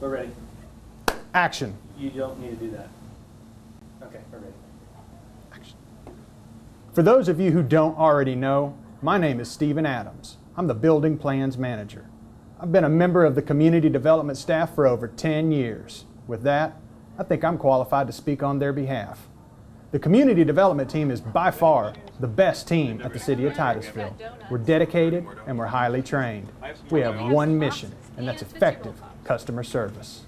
We're ready. Action. You don't need to do that. Okay, we're ready. Action. For those of you who don't already know, my name is Stephen Adams. I'm the Building Plans Manager. I've been a member of the Community Development staff for over 10 years. With that, I think I'm qualified to speak on their behalf. The Community Development team is by far the best team at the City of Titusville. We're dedicated and we're highly trained. We have one mission, and that's effective customer service.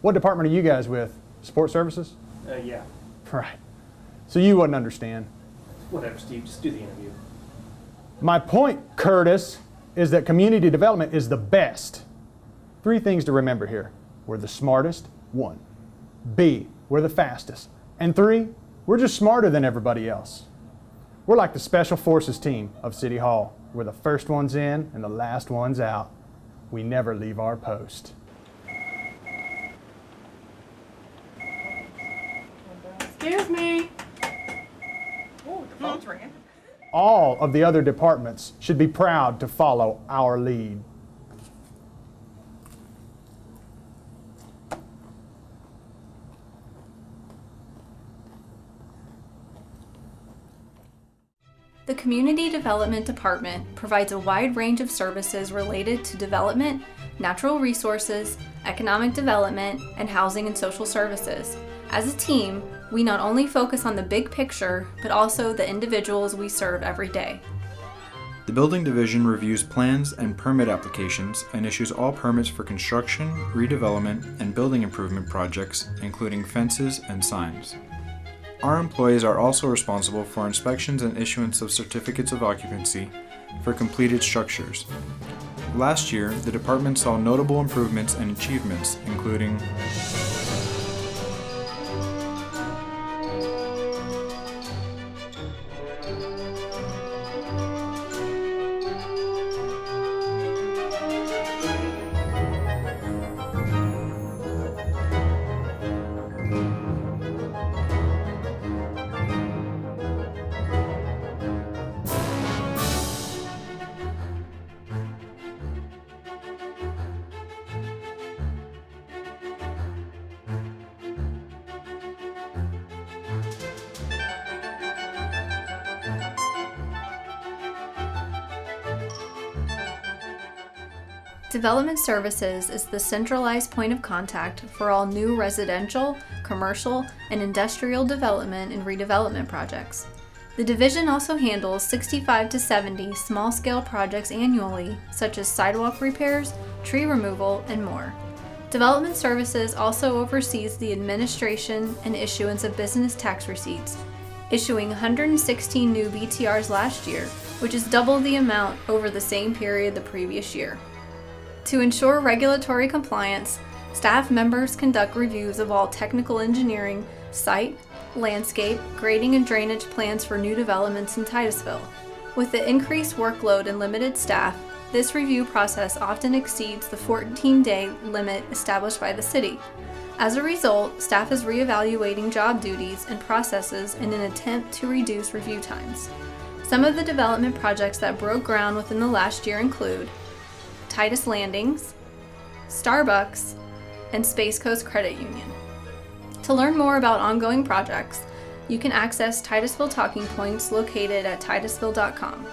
What department are you guys with? Support services? Yeah. Right. So you wouldn't understand. Whatever, Steve. Just do the interview. My point, Curtis, is that community development is the best. 3 things to remember here. We're the smartest, 1. B, we're the fastest. And 3, we're just smarter than everybody else. We're like the Special Forces team of City Hall. We're the first ones in and the last ones out. We never leave our post. Excuse me. Oh, the phone's ringing. All of the other departments should be proud to follow our lead. The Community Development Department provides a wide range of services related to development, natural resources, economic development, and housing and social services. As a team, we not only focus on the big picture, but also the individuals we serve every day. The Building Division reviews plans and permit applications and issues all permits for construction, redevelopment, and building improvement projects, including fences and signs. Our employees are also responsible for inspections and issuance of certificates of occupancy for completed structures. Last year, the department saw notable improvements and achievements, including Development Services is the centralized point of contact for all new residential, commercial, and industrial development and redevelopment projects. The division also handles 65 to 70 small-scale projects annually, such as sidewalk repairs, tree removal, and more. Development Services also oversees the administration and issuance of business tax receipts, issuing 116 new BTRs last year, which is double the amount over the same period the previous year. To ensure regulatory compliance, staff members conduct reviews of all technical engineering, site, landscape, grading, and drainage plans for new developments in Titusville. With the increased workload and limited staff, this review process often exceeds the 14-day limit established by the city. As a result, staff is reevaluating job duties and processes in an attempt to reduce review times. Some of the development projects that broke ground within the last year include Titus Landings, Starbucks, and Space Coast Credit Union. To learn more about ongoing projects, you can access Titusville talking points located at titusville.com.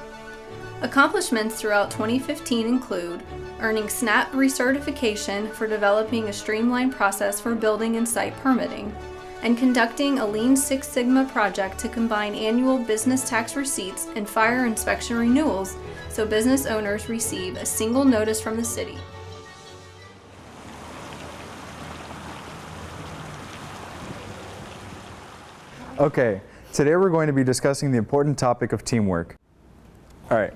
Accomplishments throughout 2015 include earning SNAP recertification for developing a streamlined process for building and site permitting, and conducting a Lean Six Sigma project to combine annual business tax receipts and fire inspection renewals so business owners receive a single notice from the city. Okay, today we're going to be discussing the important topic of teamwork. All right.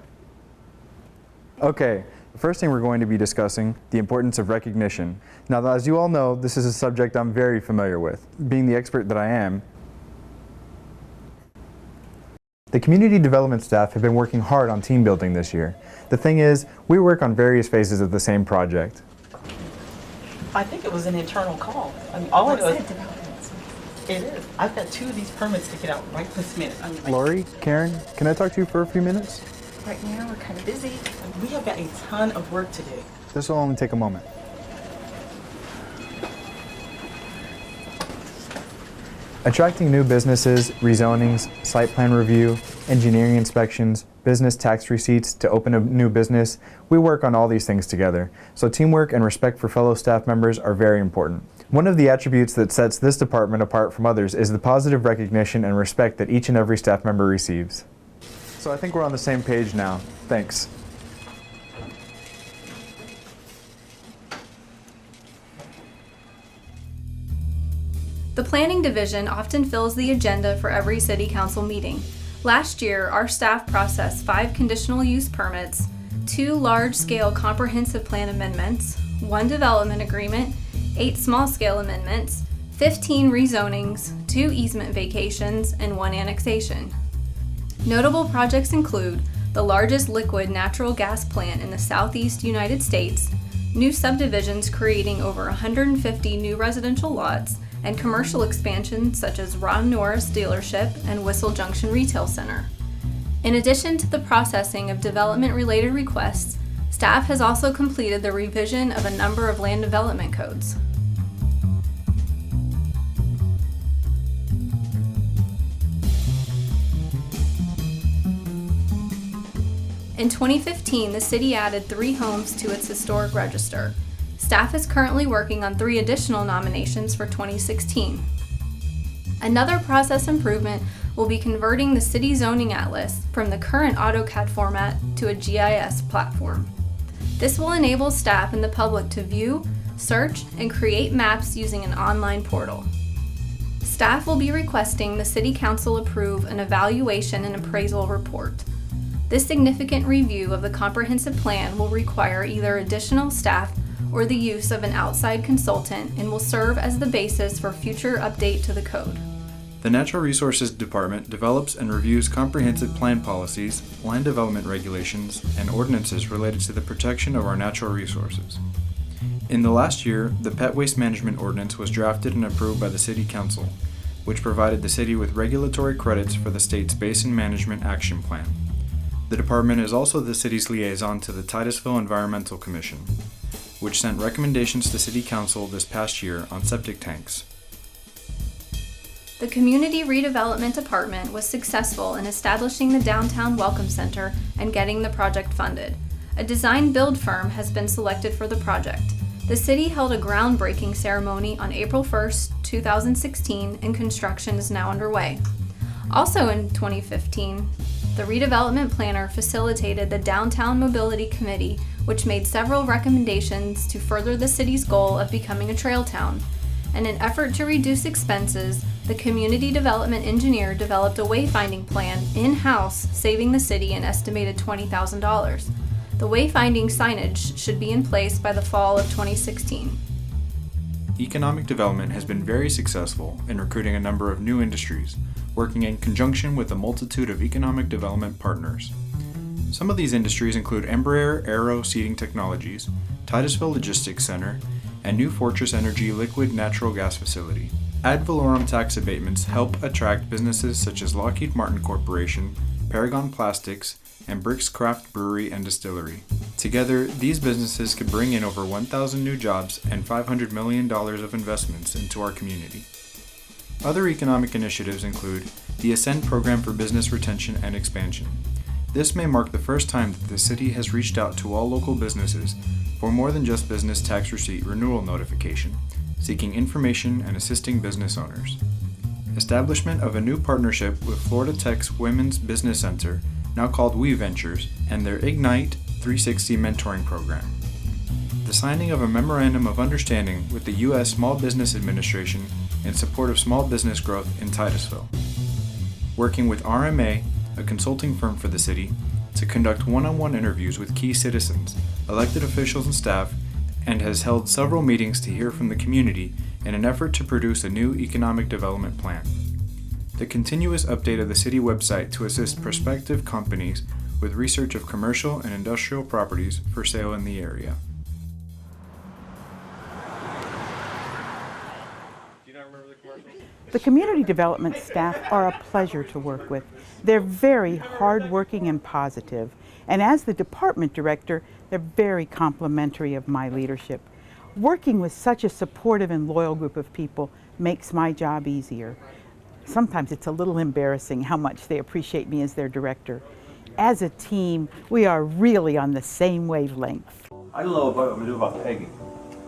Okay, the first thing we're going to be discussing the importance of recognition. Now, as you all know, this is a subject I'm very familiar with. Being the expert that I am, the community development staff have been working hard on team building this year. The thing is, we work on various phases of the same project. I think it was an internal call. I mean, all I know is it is. I've got 2 of these permits to get out right this minute. Lori, Karen, can I talk to you for a few minutes? Right now, we're kind of busy. We have got a ton of work to do. This will only take a moment. Attracting new businesses, rezonings, site plan review, engineering inspections, business tax receipts to open a new business, we work on all these things together. So teamwork and respect for fellow staff members are very important. One of the attributes that sets this department apart from others is the positive recognition and respect that each and every staff member receives. So I think we're on the same page now. Thanks. The Planning Division often fills the agenda for every City Council meeting. Last year, our staff processed 5 conditional use permits, 2 large-scale comprehensive plan amendments, 1 development agreement, 8 small-scale amendments, 15 rezonings, 2 easement vacations, and 1 annexation. Notable projects include the largest liquid natural gas plant in the southeast United States, new subdivisions creating over 150 new residential lots, and commercial expansions such as Ron Norris dealership and Whistle Junction Retail Center. In addition to the processing of development-related requests, staff has also completed the revision of a number of land development codes. In 2015, the city added 3 homes to its historic register. Staff is currently working on 3 additional nominations for 2016. Another process improvement will be converting the city zoning atlas from the current AutoCAD format to a GIS platform. This will enable staff and the public to view, search, and create maps using an online portal. Staff will be requesting the City Council approve an evaluation and appraisal report. This significant review of the comprehensive plan will require either additional staff or the use of an outside consultant and will serve as the basis for future update to the code. The Natural Resources Department develops and reviews comprehensive plan policies, land development regulations, and ordinances related to the protection of our natural resources. In the last year, the Pet Waste Management Ordinance was drafted and approved by the City Council, which provided the city with regulatory credits for the state's Basin Management Action Plan. The department is also the city's liaison to the Titusville Environmental Commission, which sent recommendations to City Council this past year on septic tanks. The Community Redevelopment Department was successful in establishing the Downtown Welcome Center and getting the project funded. A design-build firm has been selected for the project. The city held a groundbreaking ceremony on April 1st, 2016, and construction is now underway. Also in 2015, the redevelopment planner facilitated the Downtown Mobility Committee, which made several recommendations to further the city's goal of becoming a trail town. In an effort to reduce expenses, the community development engineer developed a wayfinding plan in-house, saving the city an estimated $20,000. The wayfinding signage should be in place by the fall of 2016. Economic development has been very successful in recruiting a number of new industries, working in conjunction with a multitude of economic development partners. Some of these industries include Embraer Aero Seating Technologies, Titusville Logistics Center, and New Fortress Energy Liquid Natural Gas Facility. Ad valorem tax abatements help attract businesses such as Lockheed Martin Corporation, Paragon Plastics, and Bricks Craft Brewery and Distillery. Together, these businesses could bring in over 1,000 new jobs and $500 million of investments into our community. Other economic initiatives include the Ascend Program for Business Retention and Expansion. This may mark the first time that the city has reached out to all local businesses for more than just business tax receipt renewal notification, seeking information and assisting business owners. Establishment of a new partnership with Florida Tech's Women's Business Center, now called We Ventures, and their Ignite 360 mentoring program. The signing of a memorandum of understanding with the U.S. Small Business Administration in support of small business growth in Titusville. Working with RMA, a consulting firm for the city, to conduct one-on-one interviews with key citizens, elected officials and staff, and has held several meetings to hear from the community in an effort to produce a new economic development plan. The continuous update of the city website to assist prospective companies with research of commercial and industrial properties for sale in the area. The community development staff are a pleasure to work with. They're very hardworking and positive, and as the department director, they're very complimentary of my leadership. Working with such a supportive and loyal group of people makes my job easier. Sometimes it's a little embarrassing how much they appreciate me as their director. As a team, we are really on the same wavelength. I don't know what I'm gonna do about Peggy.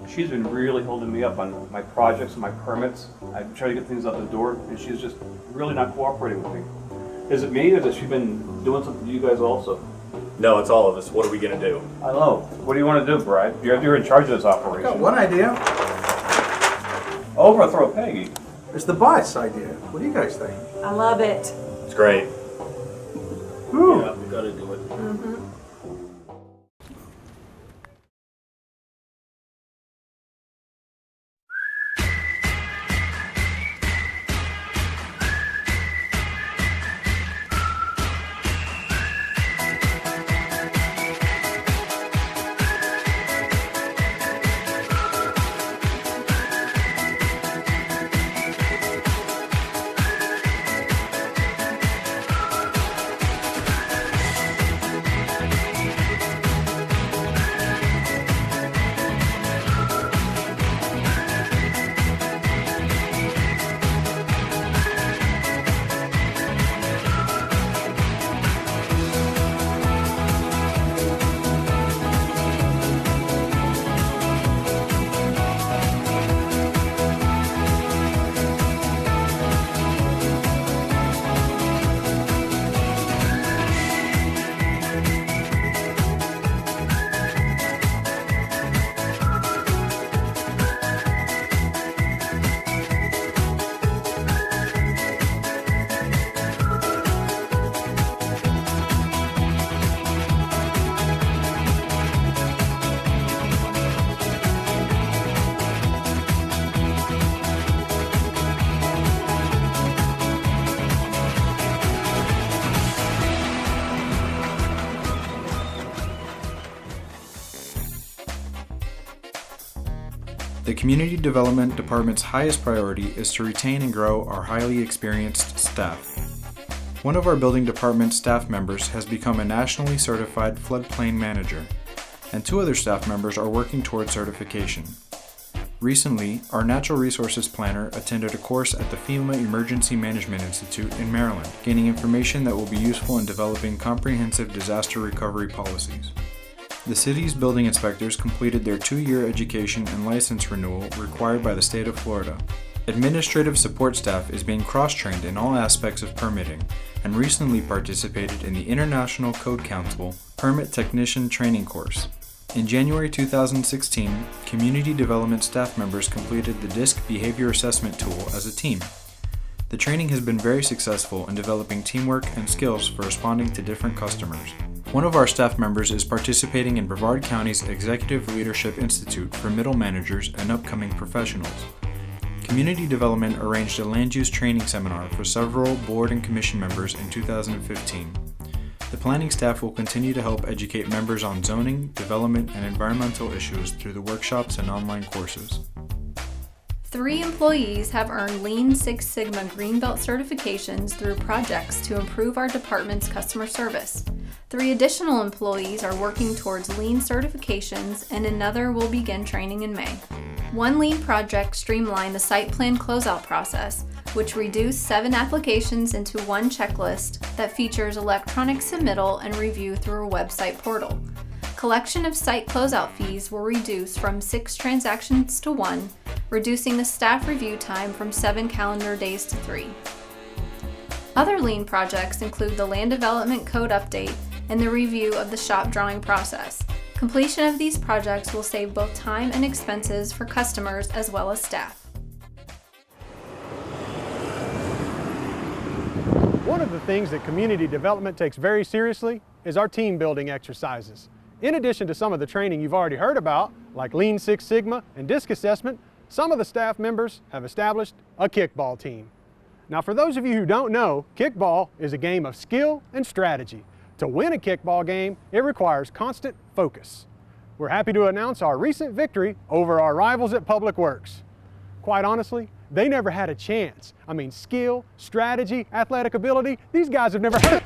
She's been really holding me up on my projects and my permits. I've tried to get things out the door, and she's just really not cooperating with me. Is it me, or has she been doing something to you guys also? No, it's all of us. What are we gonna do? I don't know. What do you want to do, Brad? You're in charge of this operation. Got one idea. Overthrow Peggy. It's the boss idea. What do you guys think? I love it. It's great. Whew. Yeah, we gotta do it. The Community Development Department's highest priority is to retain and grow our highly experienced staff. One of our building department staff members has become a nationally certified floodplain manager, and 2 other staff members are working toward certification. Recently, our natural resources planner attended a course at the FEMA Emergency Management Institute in Maryland, gaining information that will be useful in developing comprehensive disaster recovery policies. The city's building inspectors completed their 2-year education and license renewal required by the state of Florida. Administrative support staff is being cross-trained in all aspects of permitting and recently participated in the International Code Council Permit Technician Training course. In January 2016, community development staff members completed the DISC behavior assessment tool as a team. The training has been very successful in developing teamwork and skills for responding to different customers. One of our staff members is participating in Brevard County's Executive Leadership Institute for middle managers and upcoming professionals. Community Development arranged a land use training seminar for several board and commission members in 2015. The planning staff will continue to help educate members on zoning, development, and environmental issues through the workshops and online courses. 3 employees have earned Lean Six Sigma Greenbelt certifications through projects to improve our department's customer service. 3 additional employees are working towards Lean certifications, and another will begin training in May. 1 Lean project streamlined the site plan closeout process, which reduced 7 applications into 1 checklist that features electronic submittal and review through a website portal. Collection of site closeout fees were reduced from 6 transactions to 1, reducing the staff review time from 7 calendar days to 3. Other Lean projects include the Land Development Code update and the review of the shop drawing process. Completion of these projects will save both time and expenses for customers as well as staff. One of the things that community development takes very seriously is our team building exercises. In addition to some of the training you've already heard about, like Lean Six Sigma and DISC assessment, some of the staff members have established a kickball team. Now, for those of you who don't know, kickball is a game of skill and strategy. To win a kickball game, it requires constant focus. We're happy to announce our recent victory over our rivals at Public Works. Quite honestly, they never had a chance. I mean, skill, strategy, athletic ability, these guys have never heard.